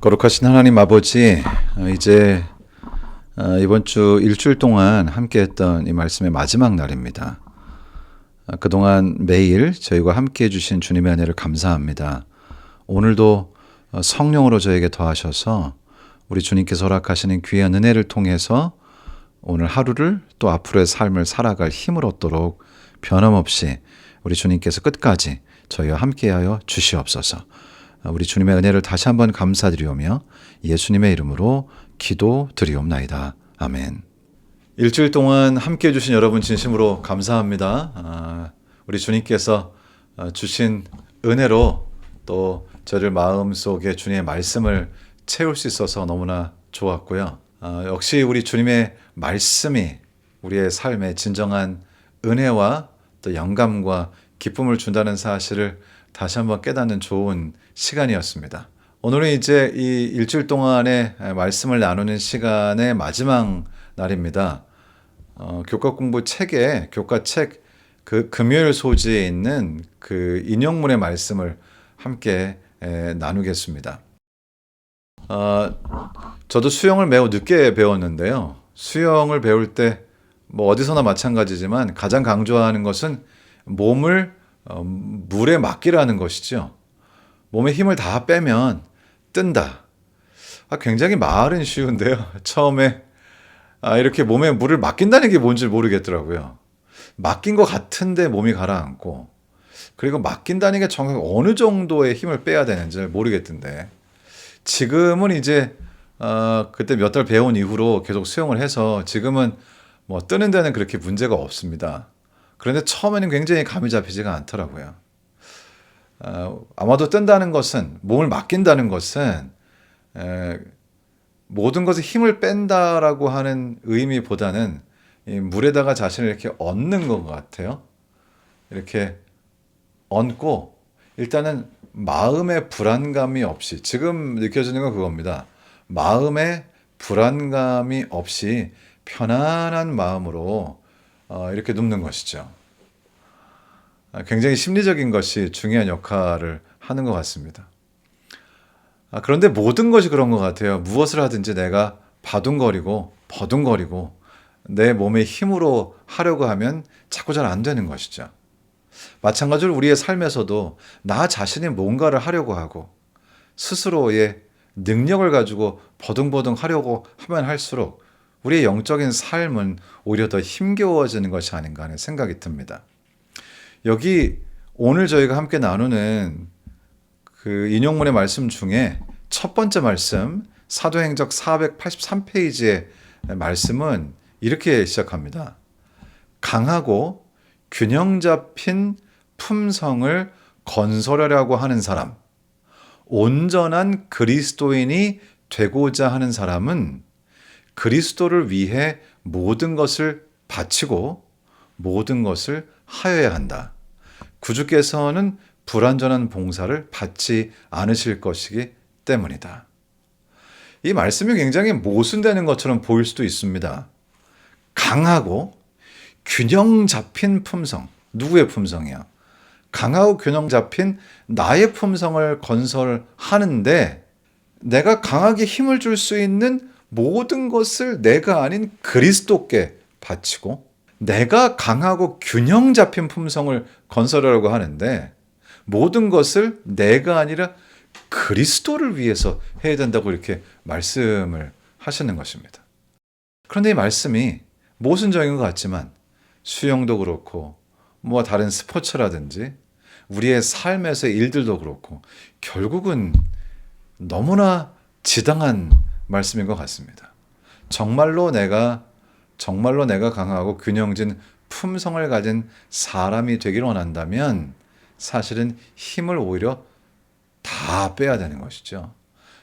거룩하신 하나님 아버지, 이제 이번 주 일주일 동안 함께했던 이 말씀의 마지막 날입니다. 그동안 매일 저희와 함께해 주신 주님의 은혜를 감사합니다. 오늘도 성령으로 저에게 더하셔서 우리 주님께서 허락하시는 귀한 은혜를 통해서 오늘 하루를 또 앞으로의 삶을 살아갈 힘을 얻도록 변함없이 우리 주님께서 끝까지 저희와 함께하여 주시옵소서. 우리 주님의 은혜를 다시 한번 감사드리오며 예수님의 이름으로 기도드리옵나이다. 아멘. 일주일 동안 함께해 주신 여러분 진심으로 감사합니다. 우리 주님께서 주신 은혜로 또 저를 마음속에 주님의 말씀을 채울 수 있어서 너무나 좋았고요. 역시 우리 주님의 말씀이 우리의 삶에 진정한 은혜와 또 영감과 기쁨을 준다는 사실을 다시 한번 깨닫는 좋은 시간이었습니다. 오늘은 이제 이 일주일 동안의 말씀을 나누는 시간의 마지막 날입니다. 교과 공부 책에 교과책 그 금요일 소지에 있는 그 인용문의 말씀을 함께 나누겠습니다. 저도 수영을 매우 늦게 배웠는데요. 수영을 배울 때 뭐 어디서나 마찬가지지만 가장 강조하는 것은 몸을 물에 맡기라는 것이죠. 몸에 힘을 다 빼면 뜬다. 굉장히 말은 쉬운데요. 처음에 이렇게 몸에 물을 맡긴다는 게 뭔지 모르겠더라고요. 맡긴 것 같은데 몸이 가라앉고, 그리고 맡긴다는 게 정확히 어느 정도의 힘을 빼야 되는지 모르겠던데, 지금은 이제 그때 몇 달 배운 이후로 계속 수영을 해서 지금은 뭐 뜨는 데는 그렇게 문제가 없습니다. 그런데 처음에는 굉장히 감이 잡히지가 않더라고요. 아마도 뜬다는 것은, 몸을 맡긴다는 것은 모든 것에 힘을 뺀다라고 하는 의미보다는 이 물에다가 자신을 이렇게 얹는 것 같아요. 이렇게 얹고 일단은 마음의 불안감이 없이, 지금 느껴지는 건 그겁니다. 마음의 불안감이 없이 편안한 마음으로 이렇게 눕는 것이죠. 굉장히 심리적인 것이 중요한 역할을 하는 것 같습니다. 그런데 모든 것이 그런 것 같아요. 무엇을 하든지 내가 바둥거리고 버둥거리고 내 몸의 힘으로 하려고 하면 자꾸 잘 안 되는 것이죠. 마찬가지로 우리의 삶에서도 나 자신이 뭔가를 하려고 하고 스스로의 능력을 가지고 버둥버둥 하려고 하면 할수록 우리의 영적인 삶은 오히려 더 힘겨워지는 것이 아닌가 하는 생각이 듭니다. 여기 오늘 저희가 함께 나누는 그 인용문의 말씀 중에 첫 번째 말씀, 사도행적 483페이지의 말씀은 이렇게 시작합니다. 강하고 균형 잡힌 품성을 건설하려고 하는 사람, 온전한 그리스도인이 되고자 하는 사람은 그리스도를 위해 모든 것을 바치고 모든 것을 하여야 한다. 구주께서는 불완전한 봉사를 받지 않으실 것이기 때문이다. 이 말씀이 굉장히 모순되는 것처럼 보일 수도 있습니다. 강하고 균형 잡힌 품성. 누구의 품성이야? 강하고 균형 잡힌 나의 품성을 건설하는데 내가 강하게 힘을 줄 수 있는 모든 것을 내가 아닌 그리스도께 바치고, 내가 강하고 균형 잡힌 품성을 건설하려고 하는데 모든 것을 내가 아니라 그리스도를 위해서 해야 된다고 이렇게 말씀을 하시는 것입니다. 그런데 이 말씀이 모순적인 것 같지만 수영도 그렇고 뭐 다른 스포츠라든지 우리의 삶에서의 일들도 그렇고 결국은 너무나 지당한 말씀인 것 같습니다. 정말로 내가 강하고 균형진 품성을 가진 사람이 되기를 원한다면 사실은 힘을 오히려 다 빼야 되는 것이죠.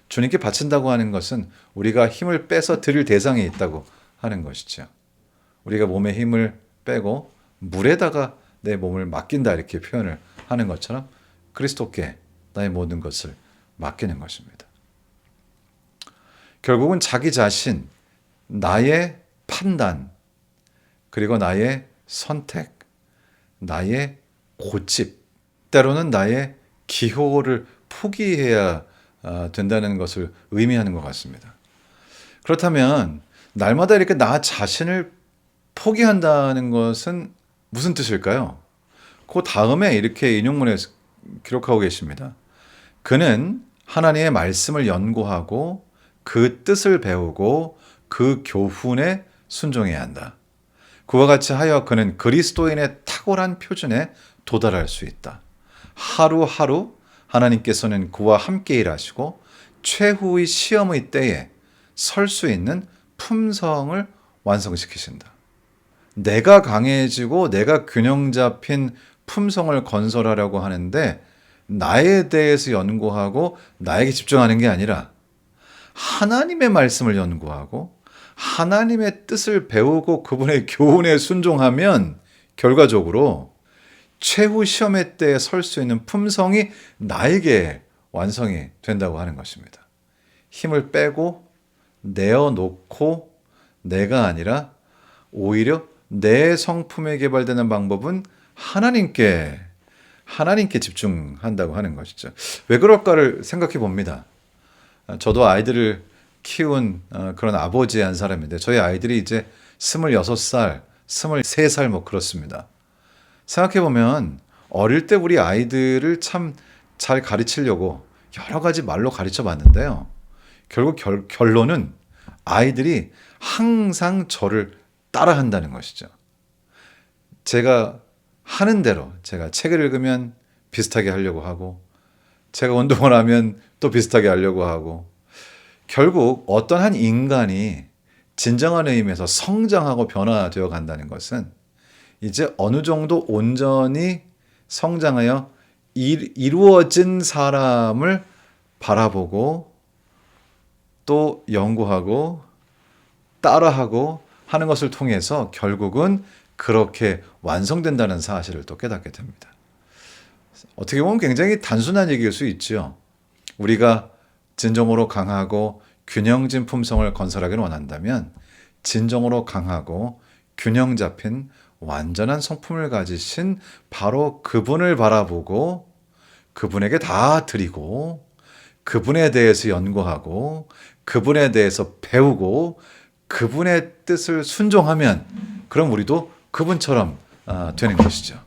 주님께 바친다고 하는 것은 우리가 힘을 빼서 드릴 대상이 있다고 하는 것이죠. 우리가 몸에 힘을 빼고 물에다가 내 몸을 맡긴다 이렇게 표현을 하는 것처럼 그리스도께 나의 모든 것을 맡기는 것입니다. 결국은 자기 자신, 나의 판단, 그리고 나의 선택, 나의 고집, 때로는 나의 기호를 포기해야 된다는 것을 의미하는 것 같습니다. 그렇다면 날마다 이렇게 나 자신을 포기한다는 것은 무슨 뜻일까요? 그 다음에 이렇게 인용문에 기록하고 계십니다. 그는 하나님의 말씀을 연구하고 그 뜻을 배우고 그 교훈에 순종해야 한다. 그와 같이 하여 그는 그리스도인의 탁월한 표준에 도달할 수 있다. 하루하루 하나님께서는 그와 함께 일하시고 최후의 시험의 때에 설 수 있는 품성을 완성시키신다. 내가 강해지고 내가 균형 잡힌 품성을 건설하려고 하는데 나에 대해서 연구하고 나에게 집중하는 게 아니라 하나님의 말씀을 연구하고 하나님의 뜻을 배우고 그분의 교훈에 순종하면 결과적으로 최후 시험의 때에 설 수 있는 품성이 나에게 완성이 된다고 하는 것입니다. 힘을 빼고 내어놓고 내가 아니라 오히려 내 성품에 개발되는 방법은 하나님께 집중한다고 하는 것이죠. 왜 그럴까를 생각해 봅니다. 저도 아이들을 키운 그런 아버지의 한 사람인데 저희 아이들이 이제 26살, 23살 뭐 그렇습니다. 생각해 보면 어릴 때 우리 아이들을 참 잘 가르치려고 여러 가지 말로 가르쳐 봤는데요. 결국 결론은 아이들이 항상 저를 따라한다는 것이죠. 제가 하는 대로 제가 책을 읽으면 비슷하게 하려고 하고 제가 운동을 하면 또 비슷하게 하려고 하고 결국 어떤 한 인간이 진정한 의미에서 성장하고 변화되어 간다는 것은 이제 어느 정도 온전히 성장하여 이루어진 사람을 바라보고 또 연구하고 따라하고 하는 것을 통해서 결국은 그렇게 완성된다는 사실을 또 깨닫게 됩니다. 어떻게 보면 굉장히 단순한 얘기일 수 있죠. 우리가 진정으로 강하고 균형진 품성을 건설하기를 원한다면 진정으로 강하고 균형 잡힌 완전한 성품을 가지신 바로 그분을 바라보고 그분에게 다 드리고 그분에 대해서 연구하고 그분에 대해서 배우고 그분의 뜻을 순종하면 그럼 우리도 그분처럼 되는 것이죠.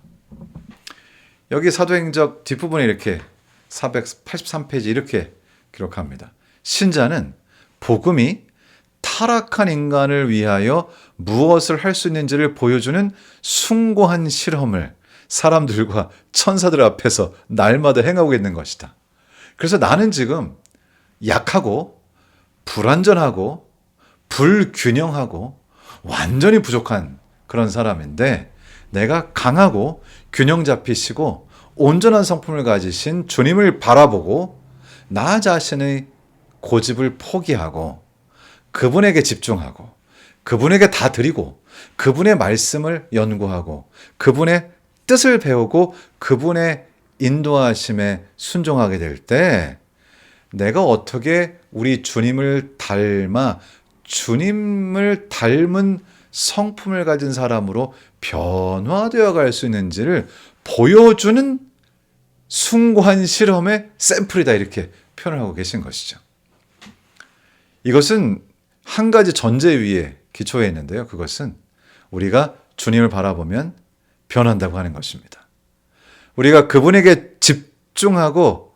여기 사도행적 뒷부분에 이렇게 483페이지 이렇게 기록합니다. 신자는 복음이 타락한 인간을 위하여 무엇을 할 수 있는지를 보여주는 숭고한 실험을 사람들과 천사들 앞에서 날마다 행하고 있는 것이다. 그래서 나는 지금 약하고 불완전하고 불균형하고 완전히 부족한 그런 사람인데 내가 강하고 균형 잡히시고 온전한 성품을 가지신 주님을 바라보고 나 자신의 고집을 포기하고 그분에게 집중하고 그분에게 다 드리고 그분의 말씀을 연구하고 그분의 뜻을 배우고 그분의 인도하심에 순종하게 될 때 내가 어떻게 우리 주님을 닮은 성품을 가진 사람으로 변화되어 갈 수 있는지를 보여주는 숭고한 실험의 샘플이다 이렇게 표현을 하고 계신 것이죠. 이것은 한 가지 전제 위에 기초해 있는데요. 그것은 우리가 주님을 바라보면 변한다고 하는 것입니다. 우리가 그분에게 집중하고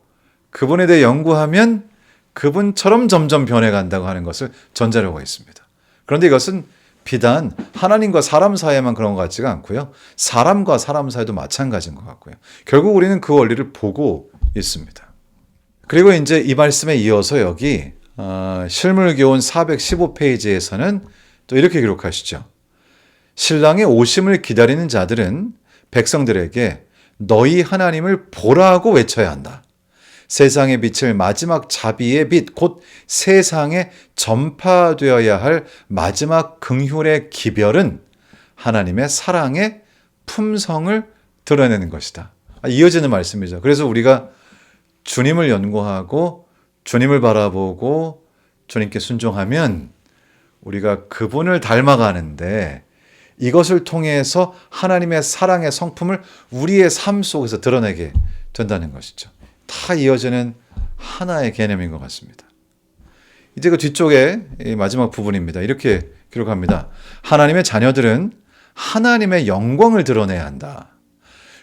그분에 대해 연구하면 그분처럼 점점 변해간다고 하는 것을 전제로 하고 있습니다. 그런데 이것은 비단 하나님과 사람 사이에만 그런 것 같지가 않고요. 사람과 사람 사이도 마찬가지인 것 같고요. 결국 우리는 그 원리를 보고 있습니다. 그리고 이제 이 말씀에 이어서 여기 실물교훈 415페이지에서는 또 이렇게 기록하시죠. 신랑의 오심을 기다리는 자들은 백성들에게 너희 하나님을 보라고 외쳐야 한다. 세상에 비칠 마지막 자비의 빛, 곧 세상에 전파되어야 할 마지막 긍휼의 기별은 하나님의 사랑의 품성을 드러내는 것이다. 이어지는 말씀이죠. 그래서 우리가 주님을 연구하고 주님을 바라보고 주님께 순종하면 우리가 그분을 닮아가는데 이것을 통해서 하나님의 사랑의 성품을 우리의 삶 속에서 드러내게 된다는 것이죠. 다 이어지는 하나의 개념인 것 같습니다. 이제 그 뒤쪽에 이 마지막 부분입니다. 이렇게 기록합니다. 하나님의 자녀들은 하나님의 영광을 드러내야 한다.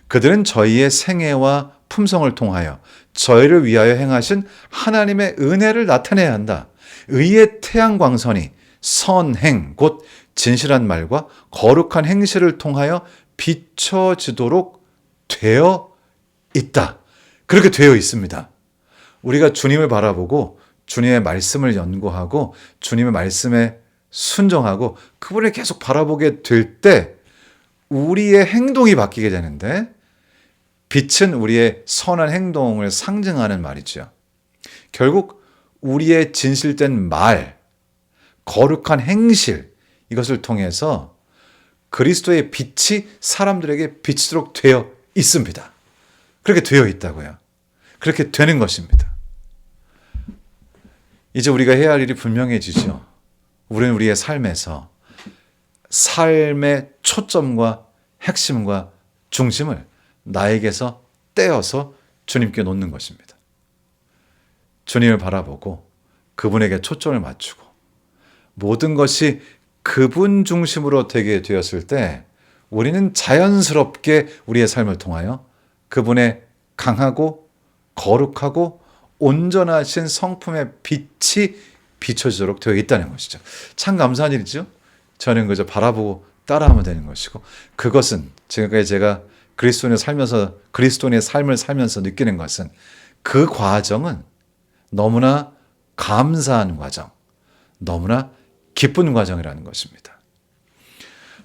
그들은 저희의 생애와 품성을 통하여 저희를 위하여 행하신 하나님의 은혜를 나타내야 한다. 의의 태양광선이 선행, 곧 진실한 말과 거룩한 행실을 통하여 비춰지도록 되어 있다. 그렇게 되어 있습니다. 우리가 주님을 바라보고 주님의 말씀을 연구하고 주님의 말씀에 순종하고 그분을 계속 바라보게 될 때 우리의 행동이 바뀌게 되는데 빛은 우리의 선한 행동을 상징하는 말이죠. 결국 우리의 진실된 말, 거룩한 행실 이것을 통해서 그리스도의 빛이 사람들에게 비치도록 되어 있습니다. 그렇게 되어 있다고요. 그렇게 되는 것입니다. 이제 우리가 해야 할 일이 분명해지죠. 우리는 우리의 삶에서 삶의 초점과 핵심과 중심을 나에게서 떼어서 주님께 놓는 것입니다. 주님을 바라보고 그분에게 초점을 맞추고 모든 것이 그분 중심으로 되게 되었을 때 우리는 자연스럽게 우리의 삶을 통하여 그분의 강하고 거룩하고 온전하신 성품의 빛이 비춰지도록 되어 있다는 것이죠. 참 감사한 일이죠. 저는 그저 바라보고 따라하면 되는 것이고 그것은 지금까지 제가 그리스도인의 삶을 살면서 느끼는 것은 그 과정은 너무나 감사한 과정, 너무나 기쁜 과정이라는 것입니다.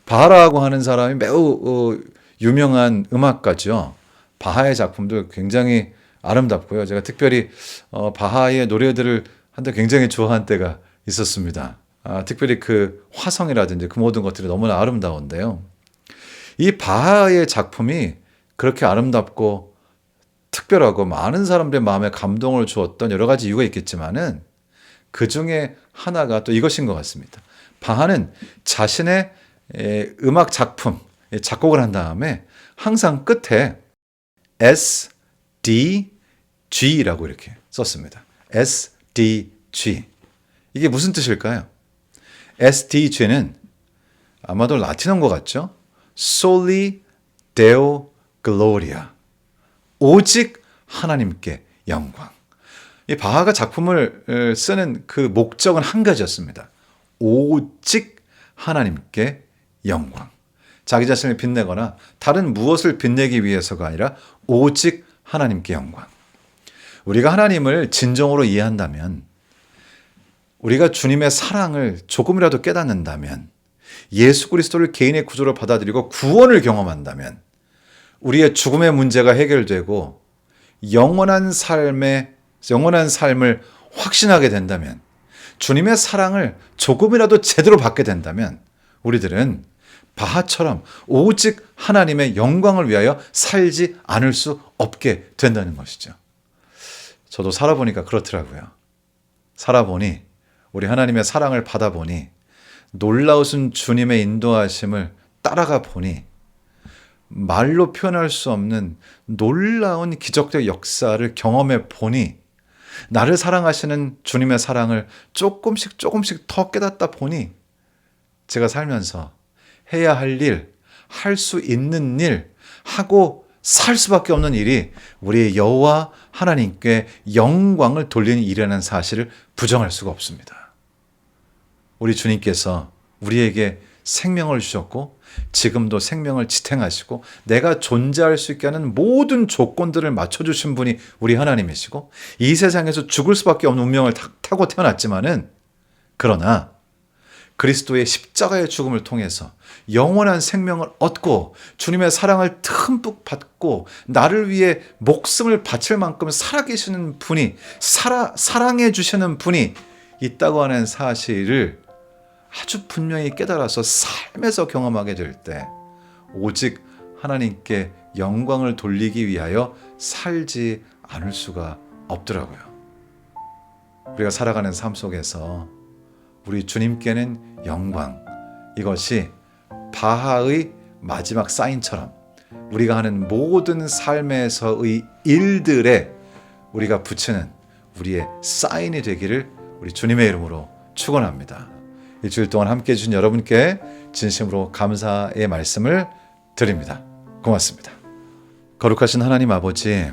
바하라고 하는 사람이 매우 유명한 음악가죠. 바하의 작품도 굉장히 아름답고요. 제가 특별히 바하의 노래들을 한때 굉장히 좋아한 때가 있었습니다. 특별히 그 화성이라든지 그 모든 것들이 너무나 아름다운데요. 이 바하의 작품이 그렇게 아름답고 특별하고 많은 사람들의 마음에 감동을 주었던 여러 가지 이유가 있겠지만은 그 중에 하나가 또 이것인 것 같습니다. 바하는 자신의 음악 작품, 작곡을 한 다음에 항상 끝에 S, D, G라고 이렇게 썼습니다. S, D, G. 이게 무슨 뜻일까요? S, D, G는 아마도 라틴어인 것 같죠? Soli Deo Gloria. 오직 하나님께 영광. 이 바하가 작품을 쓰는 그 목적은 한 가지였습니다. 오직 하나님께 영광. 자기 자신을 빛내거나 다른 무엇을 빛내기 위해서가 아니라 오직 하나님께 영광. 우리가 하나님을 진정으로 이해한다면, 우리가 주님의 사랑을 조금이라도 깨닫는다면, 예수 그리스도를 개인의 구조로 받아들이고 구원을 경험한다면 우리의 죽음의 문제가 해결되고 영원한 삶을 확신하게 된다면, 주님의 사랑을 조금이라도 제대로 받게 된다면 우리들은 바하처럼 오직 하나님의 영광을 위하여 살지 않을 수 없게 된다는 것이죠. 저도 살아보니까 그렇더라고요. 살아보니 우리 하나님의 사랑을 받아보니 놀라우신 주님의 인도하심을 따라가 보니 말로 표현할 수 없는 놀라운 기적적 역사를 경험해 보니 나를 사랑하시는 주님의 사랑을 조금씩 더 깨닫다 보니 제가 살면서 해야 할 일, 할 수 있는 일, 하고 살 수밖에 없는 일이 우리 여호와 하나님께 영광을 돌리는 일이라는 사실을 부정할 수가 없습니다. 우리 주님께서 우리에게 생명을 주셨고 지금도 생명을 지탱하시고 내가 존재할 수 있게 하는 모든 조건들을 맞춰주신 분이 우리 하나님이시고 이 세상에서 죽을 수밖에 없는 운명을 타고 태어났지만은 그러나 그리스도의 십자가의 죽음을 통해서 영원한 생명을 얻고 주님의 사랑을 듬뿍 받고 나를 위해 목숨을 바칠 만큼 살아계시는 분이 사랑해 주시는 분이 있다고 하는 사실을 아주 분명히 깨달아서 삶에서 경험하게 될 때 오직 하나님께 영광을 돌리기 위하여 살지 않을 수가 없더라고요. 우리가 살아가는 삶 속에서 우리 주님께는 영광, 이것이 바하의 마지막 사인처럼 우리가 하는 모든 삶에서의 일들에 우리가 붙이는 우리의 사인이 되기를 우리 주님의 이름으로 축원합니다. 일주일 동안 함께해 주신 여러분께 진심으로 감사의 말씀을 드립니다. 고맙습니다. 거룩하신 하나님 아버지,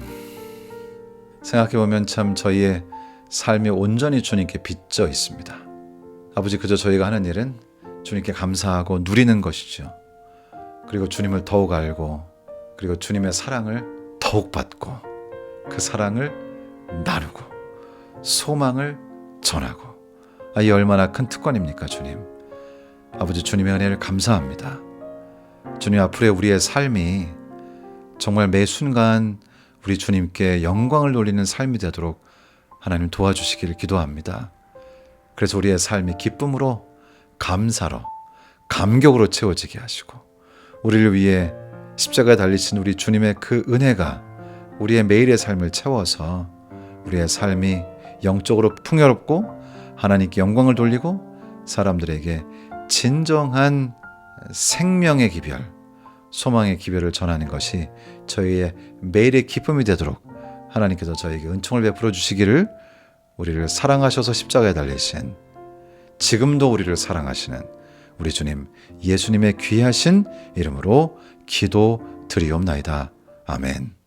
생각해보면 참 저희의 삶이 온전히 주님께 빚져 있습니다. 아버지, 그저 저희가 하는 일은 주님께 감사하고 누리는 것이죠. 그리고 주님을 더욱 알고, 그리고 주님의 사랑을 더욱 받고, 그 사랑을 나누고, 소망을 전하고, 이 얼마나 큰 특권입니까, 주님. 아버지, 주님의 은혜를 감사합니다. 주님, 앞으로의 우리의 삶이 정말 매 순간 우리 주님께 영광을 돌리는 삶이 되도록 하나님 도와주시기를 기도합니다. 그래서 우리의 삶이 기쁨으로, 감사로, 감격으로 채워지게 하시고, 우리를 위해 십자가에 달리신 우리 주님의 그 은혜가 우리의 매일의 삶을 채워서 우리의 삶이 영적으로 풍요롭고 하나님께 영광을 돌리고 사람들에게 진정한 생명의 기별, 소망의 기별을 전하는 것이 저희의 매일의 기쁨이 되도록 하나님께서 저에게 은총을 베풀어 주시기를, 우리를 사랑하셔서 십자가에 달리신, 지금도 우리를 사랑하시는 우리 주님 예수님의 귀하신 이름으로 기도드리옵나이다. 아멘.